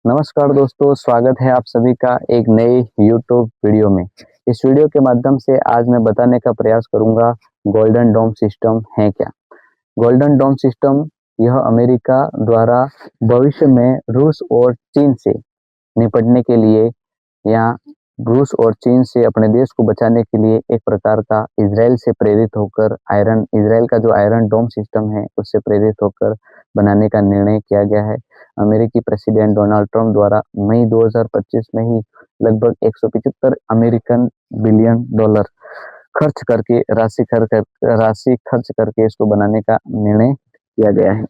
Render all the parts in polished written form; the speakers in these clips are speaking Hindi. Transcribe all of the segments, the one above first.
नमस्कार दोस्तों, स्वागत है आप सभी का एक नए यूट्यूब वीडियो में। इस वीडियो के माध्यम से आज मैं बताने का प्रयास करूंगा गोल्डन डोम सिस्टम है क्या। गोल्डन डोम सिस्टम यह अमेरिका द्वारा भविष्य में रूस और चीन से निपटने के लिए या रूस और चीन से अपने देश को बचाने के लिए एक प्रकार का इजराइल से प्रेरित होकर इजराइल का जो आयरन डोम सिस्टम है उससे प्रेरित होकर बनाने का निर्णय किया गया है। अमेरिकी प्रेसिडेंट डोनाल्ड ट्रंप द्वारा मई 2025 में ही लगभग 175 अमेरिकन बिलियन डॉलर राशि खर्च करके इसको बनाने का निर्णय किया गया है।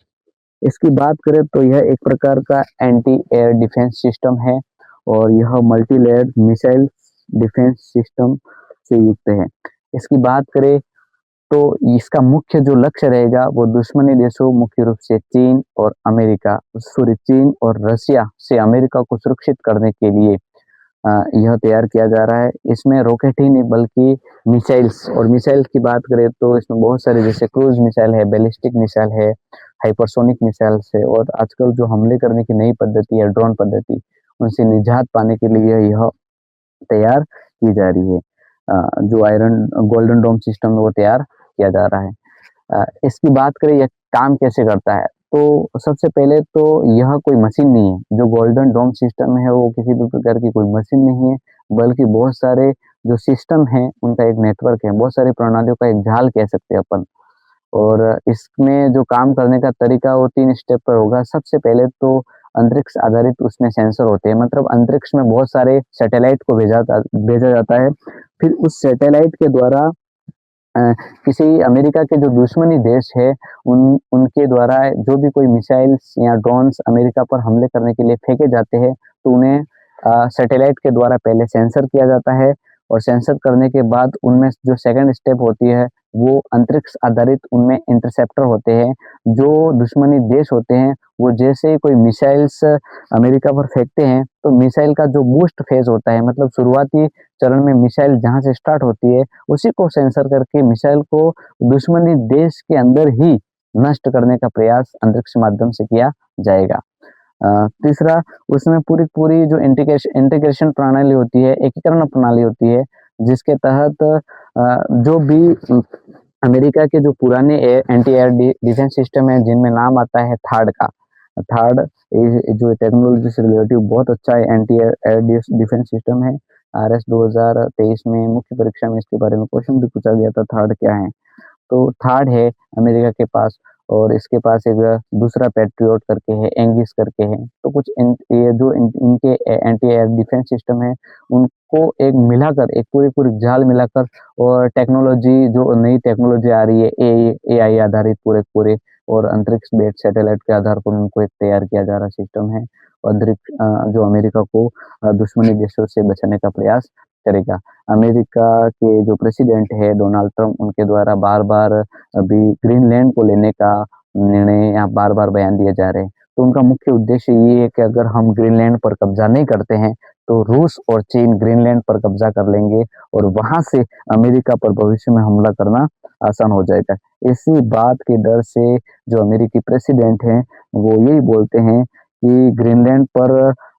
इसकी बात करें तो यह एक प्रकार का एंटी एयर डिफेंस सिस्टम है और यह multi layered missile defence system से युक्त है। इसकी बात करें तो इसका मुख्य जो लक्ष्य रहेगा वो दुश्मनी देशों, मुख्य रूप से चीन और रसिया से अमेरिका को सुरक्षित करने के लिए यह तैयार किया जा रहा है। इसमें रॉकेट ही नहीं बल्कि मिसाइल्स, और मिसाइल की बात करें तो इसमें बहुत सारे जैसे क्रूज मिसाइल है, बैलिस्टिक मिसाइल है, हाइपरसोनिक मिसाइल्स है, और आजकल जो हमले करने की नई पद्धति है ड्रोन पद्धति, उनसे निजात पाने के लिए यह तैयार की जा रही है। जो आयरन गोल्डन डोम सिस्टम है वो तैयार किया जा रहा है। इसकी बात करें यह काम कैसे करता है, तो सबसे पहले तो यह कोई मशीन नहीं है। जो गोल्डन डोम सिस्टम है वो किसी भी प्रकार की कोई मशीन नहीं है, बल्कि बहुत सारे जो सिस्टम है उनका एक नेटवर्क है, बहुत सारी प्रणालियों का एक जाल कह सकते हैं अपन। और इसमें जो काम करने का तरीका वो 3 स्टेप पर होगा। सबसे पहले तो अंतरिक्ष आधारित उसमें सेंसर होते हैं, मतलब अंतरिक्ष में बहुत सारे सैटेलाइट को भेजा जाता है। फिर उस सैटेलाइट के द्वारा अ, किसी अमेरिका के जो दुश्मनी देश है उनके द्वारा जो भी कोई मिसाइल्स या ड्रोन्स अमेरिका पर हमले करने के लिए फेंके जाते हैं, तो उन्हें सैटेलाइट के द्वारा पहले सेंसर किया जाता है, और सेंसर करने के बाद उनमें जो सेकंड स्टेप होती है वो अंतरिक्ष आधारित उनमें इंटरसेप्टर होते हैं। जो दुश्मनी देश होते हैं वो जैसे ही कोई मिसाइल्स अमेरिका पर फेंकते हैं तो मिसाइल का जो बूस्ट फेज होता है, मतलब शुरुआती चरण में मिसाइल जहां से स्टार्ट होती है उसी को सेंसर करके मिसाइल को दुश्मनी देश के अंदर ही नष्ट करने का प्रयास अंतरिक्ष माध्यम से किया जाएगा। तीसरा, उसमें पूरी पूरी जो इंटीग्रेशन प्रणाली होती है, एकीकरण प्रणाली होती है, जिसके तहत जो भी अमेरिका के जो पुराने एंटी एयर डिफेंस सिस्टम है जिनमें नाम आता है थार्ड जो टेक्नोलॉजी से रिलेटिव बहुत अच्छा है एंटी एयर डिफेंस सिस्टम है। RS 2023 में मुख्य परीक्षा में इसके बारे में क्वेश्चन भी पूछा गया था, थार्ड क्या है। तो थार्ड है अमेरिका के पास, और इसके पास एक दूसरा पैट्रियोट करके है, एंगिस करके है। तो कुछ ये जो इनके एंटी एयर डिफेंस सिस्टम है उनको एक मिलाकर, एक पूरी पूरी जाल मिलाकर, और टेक्नोलॉजी जो नई टेक्नोलॉजी आ रही है AI आधारित पूरे पूरे, और अंतरिक्ष बेस्ड सैटेलाइट के आधार पर उनको एक तैयार किया जा रहा सिस्टम है। अंतरिक्ष जो अमेरिका को दुश्मनी देशों से बचाने का प्रयास करेगा। अमेरिका के जो प्रेसिडेंट है डोनाल्ड ट्रंप, उनके द्वारा बार बार अभी ग्रीनलैंड को लेने का निर्णय यहाँ बार बार बयान दिए जा रहे हैं। तो उनका मुख्य उद्देश्य ये है कि अगर हम ग्रीनलैंड पर कब्जा नहीं करते हैं तो रूस और चीन ग्रीनलैंड पर कब्जा कर लेंगे, और वहां से अमेरिका पर भविष्य में हमला करना आसान हो जाएगा। इसी बात के डर से जो अमेरिकी प्रेसिडेंट हैं वो यही बोलते हैं कि ग्रीनलैंड पर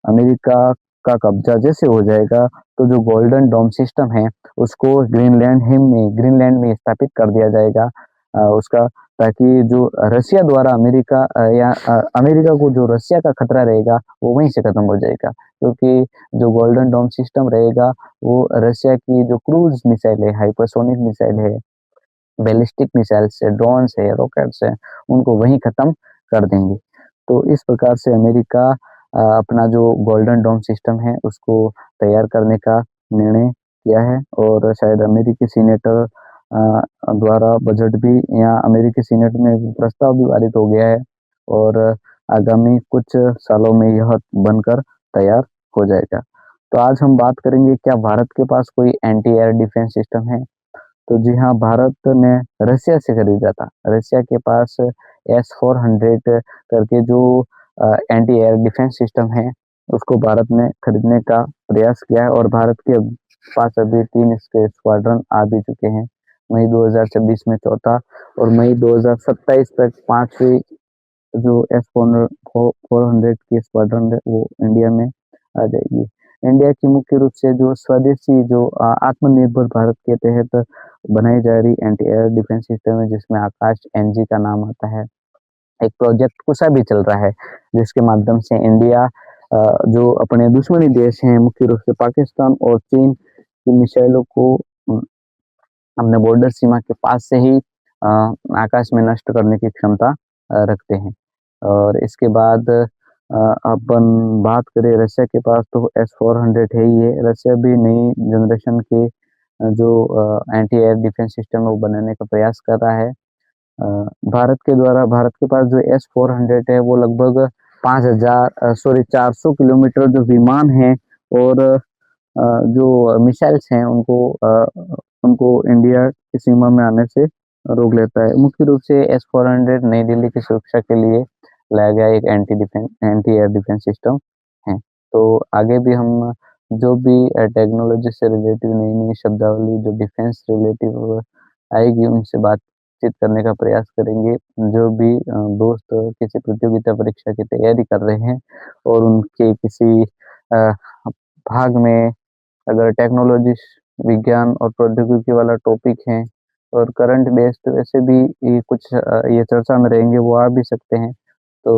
अमेरिका का कब्जा जैसे हो जाएगा तो जो गोल्डन डोम सिस्टम है उसको ग्रीनलैंड में स्थापित कर दिया जाएगा, उसका, ताकि जो रसिया द्वारा अमेरिका को जो रसिया का खतरा रहेगा वो वहीं से खत्म हो जाएगा। क्योंकि जो गोल्डन डोम सिस्टम रहेगा वो रसिया की जो क्रूज मिसाइल है, हाइपरसोनिक मिसाइल है, बैलिस्टिक मिसाइल्स है, ड्रोन्स है, रॉकेट्स है, उनको वहीं खत्म कर देंगे। तो इस प्रकार से अमेरिका अपना जो गोल्डन डोम सिस्टम है उसको तैयार करने का निर्णय किया है, और शायद अमेरिकी सीनेटर द्वारा बजट भी, या अमेरिकी सीनेट में प्रस्ताव भी पारित हो गया है, और आगामी कुछ सालों में यह बनकर तैयार हो जाएगा। तो आज हम बात करेंगे क्या भारत के पास कोई एंटी एयर डिफेंस सिस्टम है। तो जी हाँ, भारत ने रसिया से खरीदा था। रसिया के पास S-400 करके जो एंटी एयर डिफेंस सिस्टम है उसको भारत ने खरीदने का प्रयास किया है, और भारत के पास अभी 3 इसके स्क्वाड्रन आ भी चुके हैं। मई 2026 में चौथा, और मई 2027 तक 5वीं जो S-400 की स्क्वाड्रन है वो इंडिया में आ जाएगी। इंडिया की मुख्य रूप से जो स्वदेशी जो आत्मनिर्भर भारत के तहत बनाई जा रही एंटी एयर डिफेंस सिस्टम है, जिसमें आकाश एनजी का नाम आता है। एक प्रोजेक्ट कुशा भी चल रहा है, जिसके माध्यम से इंडिया जो अपने दुश्मनी देश हैं, मुख्य रूप से पाकिस्तान और चीन की मिसाइलों को अपने बॉर्डर सीमा के पास से ही आकाश में नष्ट करने की क्षमता रखते हैं। और इसके बाद अपन बात करें रशिया के पास, तो S-400 है ही है। रशिया भी नई जनरेशन के जो एंटी एयर डिफेंस सिस्टम है वो बनाने का प्रयास कर रहा है। भारत के पास जो S-400 है वो लगभग 400 किलोमीटर जो विमान है और जो मिसाइल्स हैं उनको इंडिया की सीमा में आने से रोक लेता है। मुख्य रूप से S-400 नई दिल्ली की सुरक्षा के लिए लाया गया एक एंटी एयर डिफेंस सिस्टम है। तो आगे भी हम जो भी टेक्नोलॉजी से रिलेटिव नई नई शब्दावली जो डिफेंस रिलेटिव आएगी उनसे बातचीत करने का प्रयास करेंगे। जो भी दोस्त किसी प्रतियोगिता परीक्षा की तैयारी कर रहे हैं और उनके किसी भाग में अगर टेक्नोलॉजी, विज्ञान और प्रौद्योगिकी वाला टॉपिक है और करंट बेस्ड वैसे भी ये कुछ ये चर्चा में रहेंगे, वो आ भी सकते हैं। तो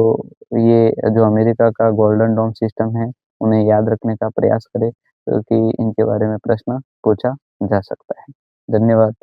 ये जो अमेरिका का गोल्डन डोम सिस्टम है, उन्हें याद रखने का प्रयास करें, क्योंकि इनके बारे में प्रश्न पूछा जा सकता है। धन्यवाद।